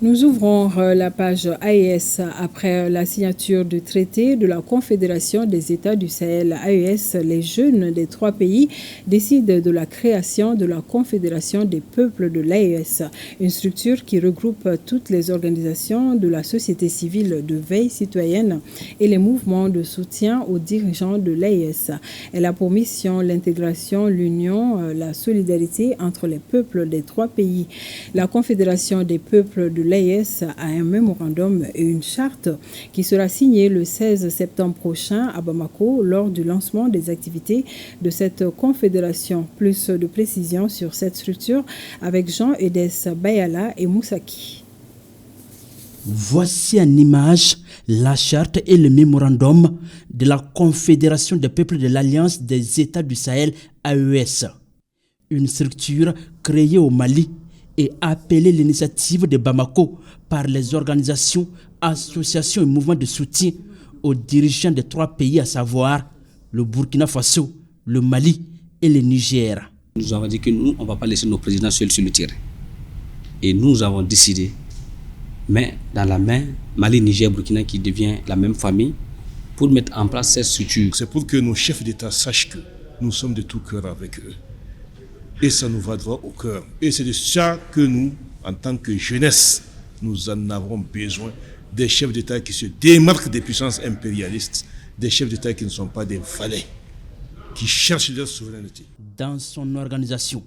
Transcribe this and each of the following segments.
Nous ouvrons la page AES après la signature du traité de la Confédération des États du Sahel AES. Les jeunes des 3 pays décident de la création de la Confédération des peuples de l'AES, une structure qui regroupe toutes les organisations de la société civile de veille citoyenne et les mouvements de soutien aux dirigeants de l'AES. Elle a pour mission l'intégration, l'union, la solidarité entre les peuples des 3 pays. La Confédération des peuples de l'AES a un mémorandum et une charte qui sera signée le 16 septembre prochain à Bamako lors du lancement des activités de cette confédération. Plus de précisions sur cette structure avec Jean-Edes Bayala et Moussaki. Voici en image la charte et le mémorandum de la Confédération des peuples de l'Alliance des États du Sahel AES, une structure créée au Mali et appelée l'initiative de Bamako par les organisations, associations et mouvements de soutien aux dirigeants des 3 pays, à savoir le Burkina Faso, le Mali et le Niger. Nous avons dit que nous, on ne va pas laisser nos présidents seuls sur le terrain. Et nous avons décidé, mais dans la main, Mali, Niger, Burkina qui devient la même famille, pour mettre en place cette structure. C'est pour que nos chefs d'État sachent que nous sommes de tout cœur avec eux. Et ça nous va droit au cœur. Et c'est de ça que nous, en tant que jeunesse, nous en avons besoin. Des chefs d'État qui se démarquent des puissances impérialistes, des chefs d'État qui ne sont pas des valets, qui cherchent leur souveraineté. Dans son organisation,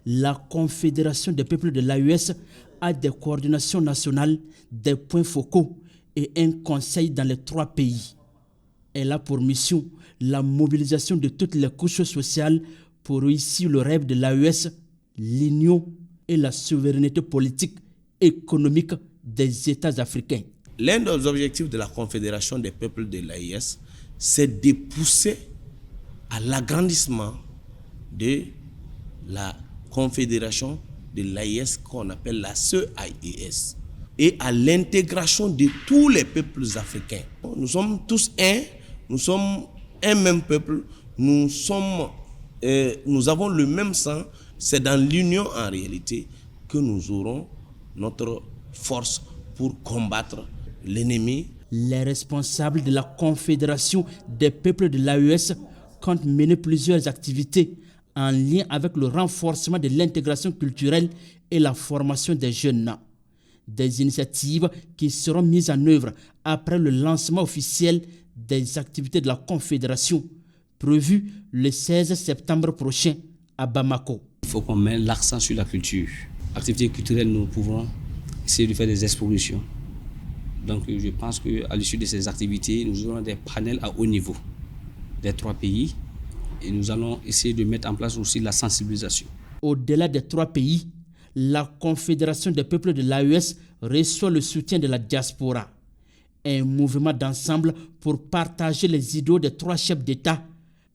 la Confédération des peuples de l'AES a des coordinations nationales, des points focaux et un conseil dans les 3 pays. Elle a pour mission la mobilisation de toutes les couches sociales pour réussir le rêve de l'AES, l'union et la souveraineté politique, économique des États africains. L'un des objectifs de la Confédération des peuples de l'AES, c'est de pousser à l'agrandissement de la Confédération de l'AES qu'on appelle la CEAES et à l'intégration de tous les peuples africains. Nous sommes tous un, nous sommes un même peuple, nous avons le même sang. C'est dans l'union en réalité que nous aurons notre force pour combattre l'ennemi. Les responsables de la Confédération des peuples de l'AES comptent mener plusieurs activités en lien avec le renforcement de l'intégration culturelle et la formation des jeunes. Des initiatives qui seront mises en œuvre après le lancement officiel des activités de la Confédération, prévu le 16 septembre prochain à Bamako. Il faut qu'on mette l'accent sur la culture. Activités culturelles, nous pouvons essayer de faire des expositions. Donc je pense qu'à l'issue de ces activités, nous aurons des panels à haut niveau des 3 pays et nous allons essayer de mettre en place aussi la sensibilisation. Au-delà des 3 pays, la Confédération des peuples de l'AES reçoit le soutien de la diaspora. Un mouvement d'ensemble pour partager les idéaux des 3 chefs d'État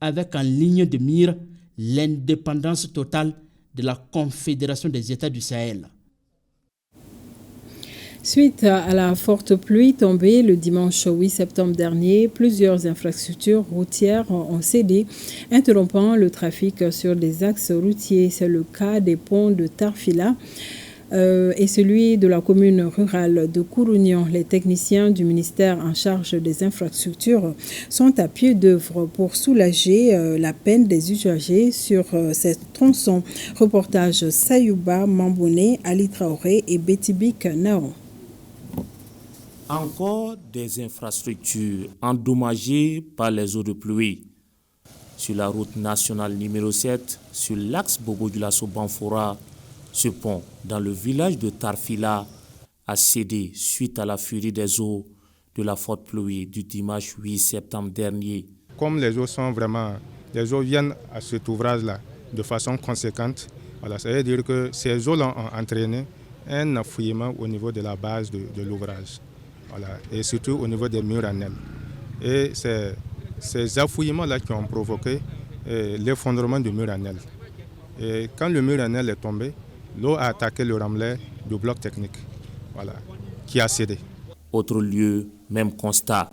avec en ligne de mire l'indépendance totale de la Confédération des États du Sahel. Suite à la forte pluie tombée le dimanche 8 septembre dernier, plusieurs infrastructures routières ont cédé, interrompant le trafic sur des axes routiers. C'est le cas des ponts de Tarfila et celui de la commune rurale de Kourounian. Les techniciens du ministère en charge des infrastructures sont à pied d'œuvre pour soulager la peine des usagers sur ces tronçons. Reportage Sayouba Mamboune, Ali Traoré et Betibik Nao. Encore des infrastructures endommagées par les eaux de pluie. Sur la route nationale numéro 7, sur l'axe Bobo-Dioulasso-Banfora, ce pont dans le village de Tarfila a cédé suite à la furie des eaux de la forte pluie du dimanche 8 septembre dernier. Comme les eaux viennent à cet ouvrage-là de façon conséquente, ça veut dire que ces eaux-là ont entraîné un affouillement au niveau de la base de l'ouvrage. Et surtout au niveau des murs en aile. Et c'est ces affouillements-là qui ont provoqué l'effondrement du mur en aile. Et quand le mur en aile est tombé, l'eau a attaqué le remblai du bloc technique, qui a cédé. Autre lieu, même constat.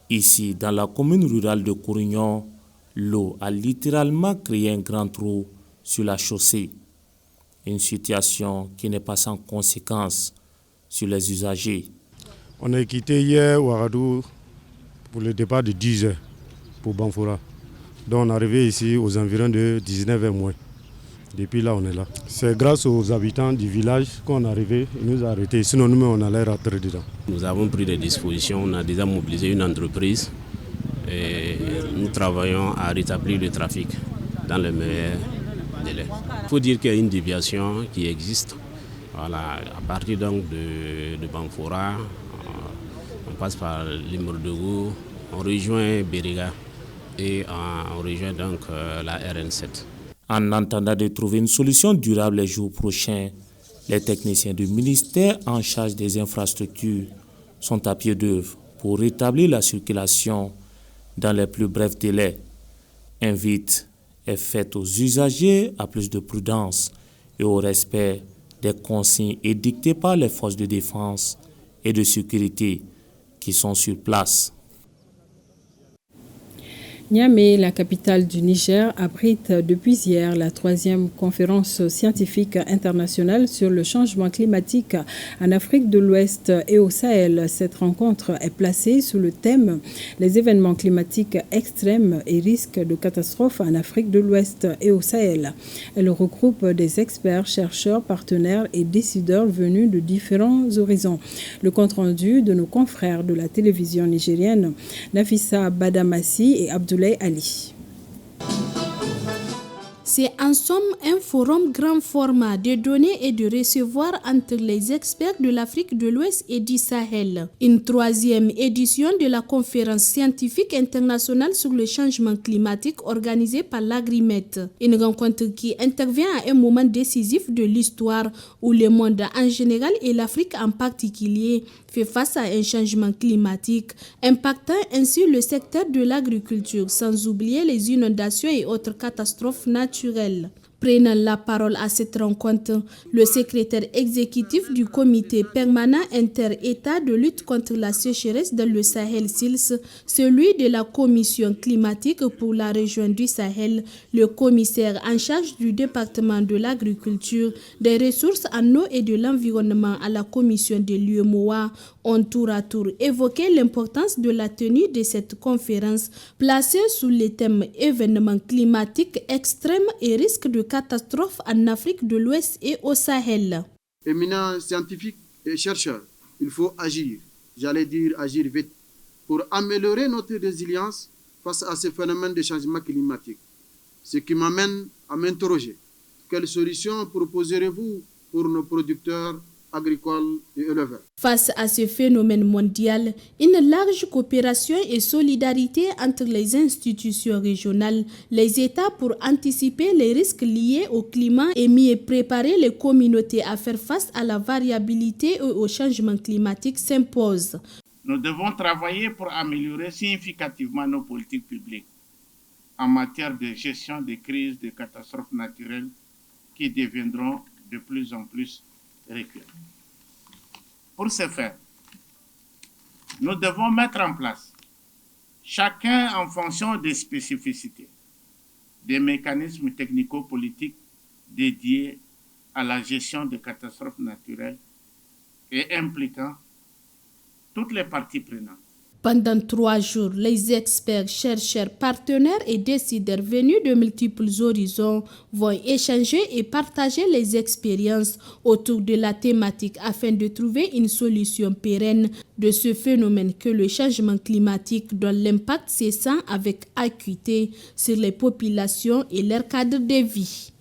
Ici, dans la commune rurale de Kourounian, l'eau a littéralement créé un grand trou sur la chaussée. Une situation qui n'est pas sans conséquence sur les usagers. On a quitté hier Ouagadougou pour le départ de 10 h pour Banfora. Donc on est arrivé ici aux environs de 19 h moins. Depuis là, on est là. C'est grâce aux habitants du village qu'on est arrivé, ils nous ont arrêtés. Sinon, nous, on allait rentrer dedans. Nous avons pris des dispositions, on a déjà mobilisé une entreprise et nous travaillons à rétablir le trafic dans le meilleur délai. Il faut dire qu'il y a une déviation qui existe. Voilà, à partir donc de Banfora, on passe par Limbourdougou, on rejoint Bériga et on rejoint donc la RN7. En attendant de trouver une solution durable les jours prochains, les techniciens du ministère en charge des infrastructures sont à pied d'œuvre pour rétablir la circulation dans les plus brefs délais. Invite est faite aux usagers à plus de prudence et au respect des consignes édictées par les forces de défense et de sécurité qui sont sur place. Niamey, la capitale du Niger, abrite depuis hier la 3e conférence scientifique internationale sur le changement climatique en Afrique de l'Ouest et au Sahel. Cette rencontre est placée sous le thème « Les événements climatiques extrêmes et risques de catastrophes en Afrique de l'Ouest et au Sahel ». Elle regroupe des experts, chercheurs, partenaires et décideurs venus de différents horizons. Le compte-rendu de nos confrères de la télévision nigérienne, Nafissa Badamassi et Abdoulaye Ali. C'est en somme un forum grand format de donner et de recevoir entre les experts de l'Afrique de l'Ouest et du Sahel. Une 3e édition de la conférence scientifique internationale sur le changement climatique organisée par l'Agrimet. Une rencontre qui intervient à un moment décisif de l'histoire où le monde en général et l'Afrique en particulier fait face à un changement climatique, impactant ainsi le secteur de l'agriculture, sans oublier les inondations et autres catastrophes naturelles. Prenant la parole à cette rencontre, le secrétaire exécutif du comité permanent inter-État de lutte contre la sécheresse dans le Sahel SILS, celui de la commission climatique pour la région du Sahel, le commissaire en charge du département de l'agriculture, des ressources en eau et de l'environnement à la commission de l'UEMOA, ont tour à tour évoqué l'importance de la tenue de cette conférence placée sous les thèmes événements climatiques extrêmes et risques de catastrophes en Afrique de l'Ouest et au Sahel. Éminents scientifiques et chercheurs, il faut agir, agir vite, pour améliorer notre résilience face à ces phénomènes de changement climatique. Ce qui m'amène à m'interroger, quelles solutions proposerez-vous pour nos producteurs agricoles et éleveurs? Face à ce phénomène mondial, une large coopération et solidarité entre les institutions régionales, les États pour anticiper les risques liés au climat et mieux préparer les communautés à faire face à la variabilité et au changement climatique s'impose. Nous devons travailler pour améliorer significativement nos politiques publiques en matière de gestion des crises, des catastrophes naturelles qui deviendront de plus en plus récurrentes. Pour ce faire, nous devons mettre en place, chacun en fonction des spécificités, des mécanismes technico-politiques dédiés à la gestion des catastrophes naturelles et impliquant toutes les parties prenantes. Pendant 3 jours, les experts, chercheurs, partenaires et décideurs venus de multiples horizons vont échanger et partager les expériences autour de la thématique afin de trouver une solution pérenne de ce phénomène que le changement climatique dont l'impact se sent avec acuité sur les populations et leur cadre de vie.